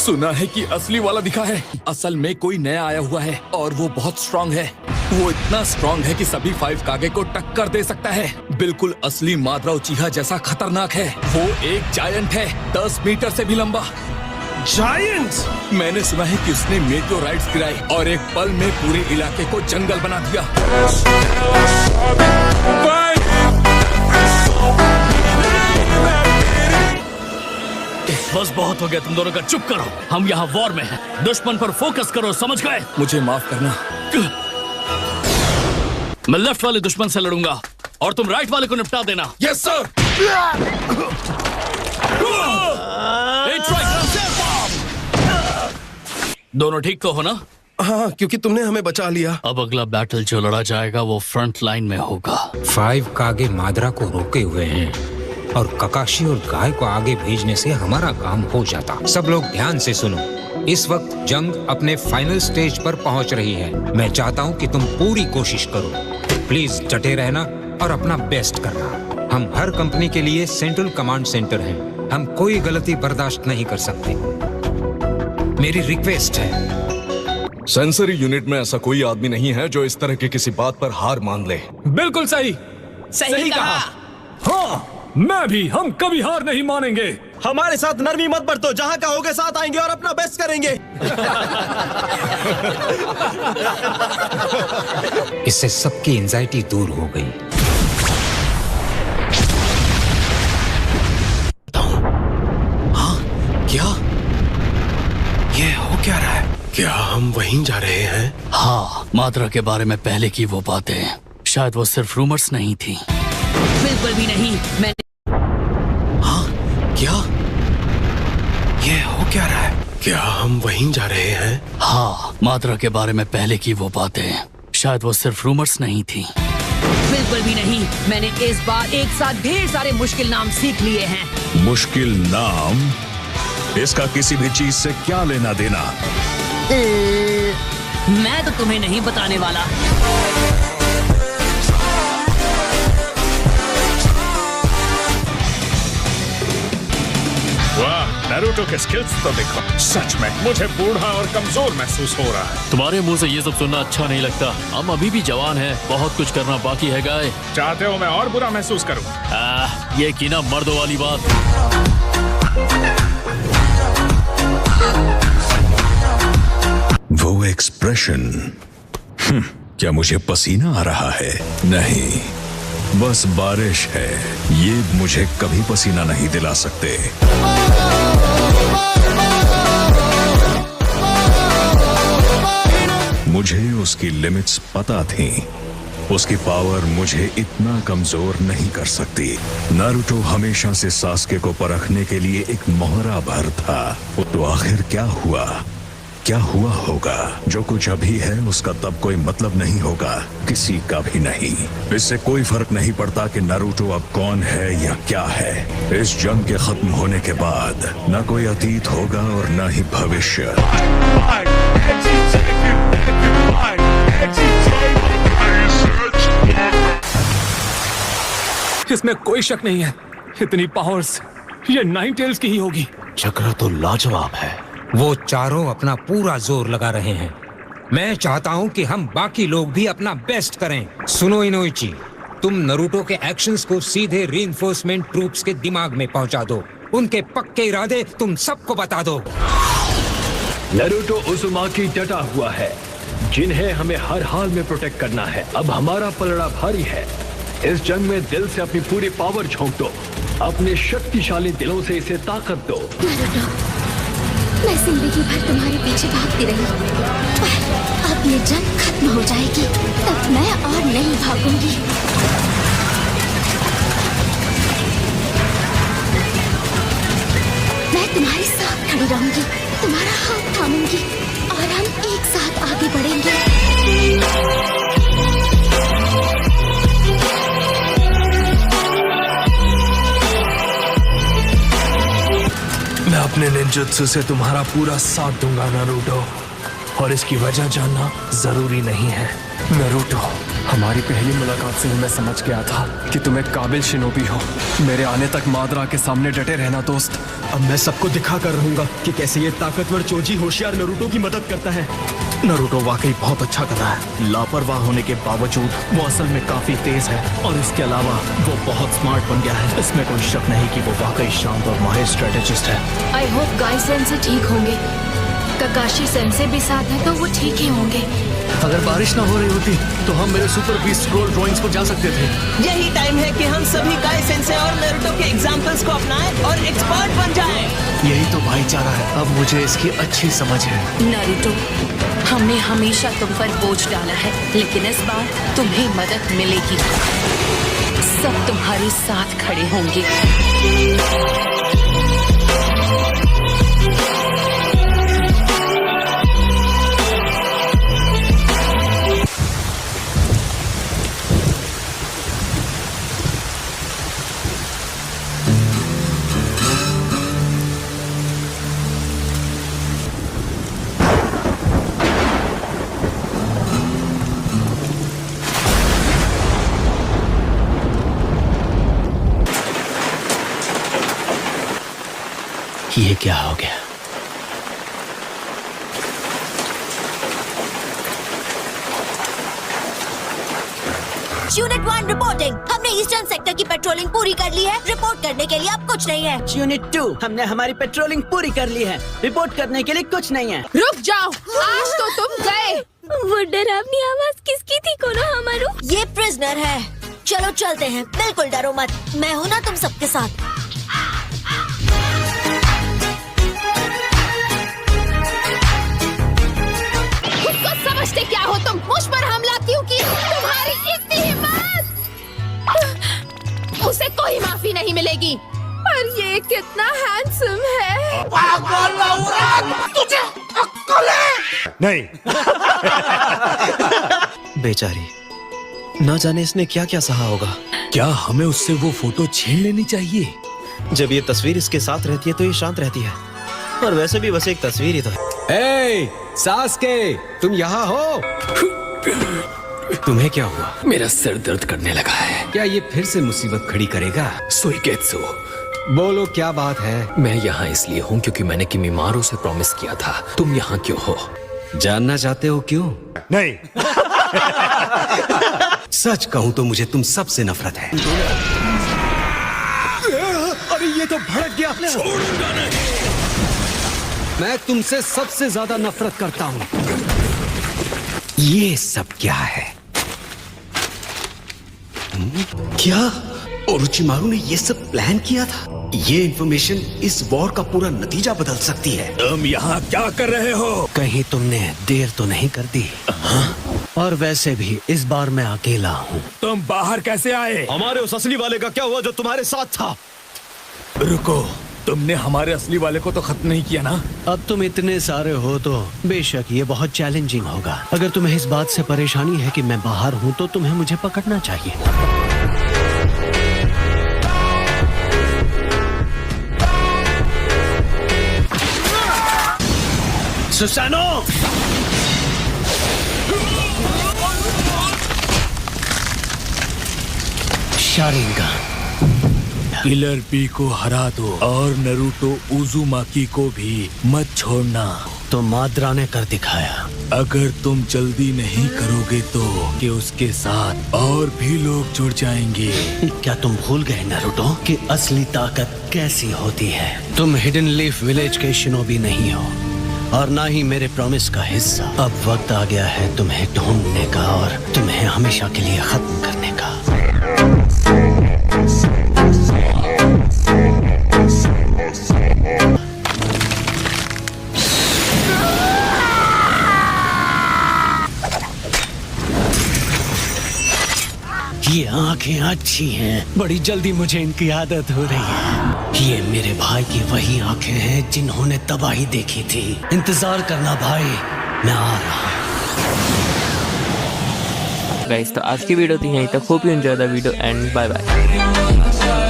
सुना है कि असली वाला दिखा है। असल में कोई नया आया हुआ है और वो बहुत स्ट्रॉन्ग है। वो इतना स्ट्रॉन्ग है कि सभी 5 कागे को टक्कर दे सकता है। बिल्कुल असली माद्रा उचीहा जैसा खतरनाक है। वो एक जायंट है, 10 मीटर से भी लंबा। जायंट? मैंने सुना है कि उसने मेटेओराइट्स गिराई और एक पल में पूरे इलाके को जंगल बना दिया। बस बहुत हो गया तुम दोनों का, चुप करो। हम यहाँ वॉर में हैं। दुश्मन पर फोकस करो, समझ गए? मुझे माफ करना। मैं लेफ्ट वाले दुश्मन से लड़ूंगा और तुम राइट वाले को निपटा देना। Yes sir. दोनों ठीक तो हो ना? हाँ, क्योंकि तुमने हमें बचा लिया। अब अगला बैटल जो लड़ा जाएगा वो फ्रंट लाइन में होगा। 5 कागे माद्रा को रोके हुए हैं और ककाशी और गाय को आगे भेजने से हमारा काम हो जाता। सब लोग ध्यान से सुनो। इस वक्त जंग अपने फाइनल स्टेज पर पहुंच रही है। मैं चाहता हूं कि तुम पूरी कोशिश करो। प्लीज डटे रहना और अपना बेस्ट करना। हम हर कंपनी के लिए सेंट्रल कमांड सेंटर हैं। हम कोई गलती बर्दाश्त नहीं कर सकते। मेरी रिक्वेस्ट है। सेंसरी यूनिट में ऐसा कोई आदमी नहीं है जो इस तरह की किसी बात पर हार मान ले। बिल्कुल सही। सही कहा। हाँ, मैं भी। हम कभी हार नहीं मानेंगे। हमारे साथ नरमी मत बरतो। जहाँ कहोगे साथ आएंगे और अपना बेस्ट करेंगे। इससे सबकी एंजाइटी दूर हो गई। हाँ, क्या? ये हो क्या रहा है? क्या हम वहीं जा रहे हैं? हाँ, माद्रा के बारे में पहले की वो बातें शायद वो सिर्फ रूमर्स नहीं थी। बिल्कुल भी नहीं। मैंने क्या? ये हो क्या रहा है? क्या हम वहीं जा रहे हैं? हाँ, माद्रा के बारे में पहले की वो बातें शायद वो सिर्फ रूमर्स नहीं थी। बिल्कुल भी नहीं। मैंने इस बार एक साथ ढेर सारे मुश्किल नाम सीख लिए हैं। मुश्किल नाम? इसका किसी भी चीज से क्या लेना देना? मैं तो तुम्हें नहीं बताने वाला। वाह, नारुतो के स्किल्स तो देखो। सच में मुझे बूढ़ा और कमजोर महसूस हो रहा है। तुम्हारे मुंह से ये सब सुनना अच्छा नहीं लगता। हम अभी भी जवान हैं, बहुत कुछ करना बाकी है गाय। चाहते हो मैं और बुरा महसूस करूं? ये की ना मर्दों वाली बात। वो एक्सप्रेशन, क्या मुझे पसीना आ रहा है? नहीं, बस बारिश है। ये मुझे कभी पसीना नहीं दिला सकते। मुझे उसकी लिमिट्स पता थी। उसकी पावर मुझे इतना कमजोर नहीं कर सकती। नारुतो हमेशा से सास्के को परखने के लिए एक मोहरा भर था। तो आखिर क्या हुआ? क्या हुआ होगा? जो कुछ अभी है उसका तब कोई मतलब नहीं होगा, किसी का भी नहीं। इससे कोई फर्क नहीं पड़ता कि नारुतो अब कौन है या क्या है। इस जंग के खत्म होने के बाद न कोई अतीत होगा और न ही भविष्य। इसमें कोई शक नहीं है, इतनी पावर्स ये 9 टेल्स की ही होगी। चक्र तो लाजवाब है। वो चारों अपना पूरा जोर लगा रहे हैं। मैं चाहता हूं कि हम बाकी लोग भी अपना बेस्ट करें। सुनो इनोइची, तुम नारुतो के एक्शंस को सीधे रीइंफोर्समेंट ट्रूप्स के दिमाग में पहुंचा दो। उनके पक्के इरादे तुम सबको बता दो। नारुतो उज़ुमाकी डटा हुआ है, जिन्हें हमें हर हाल में प्रोटेक्ट करना है। अब हमारा पलड़ा भारी है। इस जंग में दिल से अपनी पूरी पावर झोंक दो। अपने शक्तिशाली दिलों से इसे ताकत दो। मैं जिंदगी भर तुम्हारे पीछे भागती रही, अब ये जंग खत्म हो जाएगी, तब मैं और नहीं भागूंगी। मैं तुम्हारे साथ खड़ी रहूंगी, तुम्हारा हाथ थामूंगी और हम एक साथ आगे बढ़ेंगे। मैं अपने निंजुत्सु से तुम्हारा पूरा साथ दूंगा नारुतो, और इसकी वजह जानना जरूरी नहीं है। नारुतो, हमारी पहली मुलाकात से ही मैं समझ गया था कि तुम एक काबिल शिनोबी हो। मेरे आने तक मादरा के सामने डटे रहना दोस्त। अब मैं सबको दिखा कर रहूंगा कि कैसे ये ताकतवर चोजी होशियार नारुतो की मदद करता है। नारुतो वाकई बहुत अच्छा कर रहा है। लापरवाह होने के बावजूद वो असल में काफी तेज है और इसके अलावा वो बहुत स्मार्ट बन गया है। इसमें कोई शक नहीं कि वो वाकई शांत और माहिर स्ट्रेटेजिस्ट है। आई होप गाई सेंसे ठीक होंगे। ककाशी सेंसे भी साथ है तो वो ठीक ही होंगे। अगर बारिश ना हो रही होती तो हम मेरे सुपर बीस्ट स्क्रोल ड्राइंग्स पर जा सकते थे। यही टाइम है कि हम सभी गाई सेंसे और नारुतो के एग्जाम्पल्स को अपनाएं और एक्सपर्ट बन जाएं। यही तो भाईचारा है। अब मुझे इसकी अच्छी समझ है। नारुतो, हमने हमेशा तुम पर बोझ डाला है, लेकिन इस बार तुम्हें मदद मिलेगी। सब तुम्हारे साथ खड़े होंगे। ये क्या हो गया? Unit 1 reporting. हमने ईस्टर्न सेक्टर की पेट्रोलिंग पूरी कर ली है। रिपोर्ट करने के लिए अब कुछ नहीं है। यूनिट 2, हमने हमारी पेट्रोलिंग पूरी कर ली है। रिपोर्ट करने के लिए कुछ नहीं है। रुक जाओ, आज तो तुम गए। वो डरावनी आवाज किसकी थी कोनो हमारू? ये प्रिजनर है। चलो चलते हैं। बिल्कुल डरो मत, मैं हूँ ना तुम सबके साथ। समझते क्या हो तुम? मुझ पर हमला क्यों किया? तुम्हारी इतनी हिम्मत! उसे कोई माफी नहीं मिलेगी। पर ये कितना हैंडसम है। पागल औरत, तुझे अक्ल है? नहीं। बेचारी, ना जाने इसने क्या क्या सहा होगा। क्या हमें उससे वो फोटो छीन लेनी चाहिए? जब ये तस्वीर इसके साथ रहती है तो ये शांत रहती है, और वैसे भी बस एक तस्वीर ही तो है। सास्के, तुम यहाँ हो? तुम्हें क्या हुआ? मेरा सिर दर्द करने लगा है। क्या ये फिर से मुसीबत खड़ी करेगा? सुइगेत्सु, बोलो क्या बात है? मैं यहाँ इसलिए हूँ क्योंकि मैंने किमिमारो से प्रॉमिस किया था। तुम यहाँ क्यों हो? जानना चाहते हो क्यों? नहीं। सच कहूँ तो मुझे तुम सबसे नफरत है। अरे ये तो भड़क गया। छोड़ूंगा नहीं। मैं तुमसे सबसे ज्यादा नफरत करता हूँ। ये सब क्या है? क्या ओरोचिमारू ने ये सब प्लान किया था? ये इंफॉर्मेशन इस वॉर का पूरा नतीजा बदल सकती है। तुम यहाँ क्या कर रहे हो? कहीं तुमने देर तो नहीं कर दी? और वैसे भी इस बार मैं अकेला हूँ। तुम बाहर कैसे आए? हमारे उस असली वाले का क्या हुआ जो तुम्हारे साथ था? रुको, तुमने हमारे असली वाले को तो खत्म नहीं किया ना? अब तुम इतने सारे हो तो बेशक ये बहुत चैलेंजिंग होगा। अगर तुम्हें इस बात से परेशानी है कि मैं बाहर हूँ तो तुम्हें मुझे पकड़ना चाहिए। सुसानो! शारिंगन। किलर बी को हरा दो और नारुतो उज़ुमाकी को भी मत छोड़ना। तो माद्रा ने कर दिखाया। अगर तुम जल्दी नहीं करोगे तो कि उसके साथ और भी लोग जुड़ जाएंगे। क्या तुम भूल गए नारुतो कि असली ताकत कैसी होती है? तुम हिडन लीफ विलेज के शिनोबी नहीं हो और ना ही मेरे प्रॉमिस का हिस्सा। अब वक्त आ गया है तुम्हें ढूंढने का और तुम्हें हमेशा के लिए खत्म करने का। ये आंखें अच्छी हैं, बड़ी जल्दी मुझे इनकी आदत हो रही है। ये मेरे भाई की वही आंखें हैं जिन्होंने तबाही देखी थी। इंतजार करना भाई, मैं आ रहा हूँ। गाइस, तो आज की वीडियो थी यहीं तक। Hope you enjoy the video and bye bye.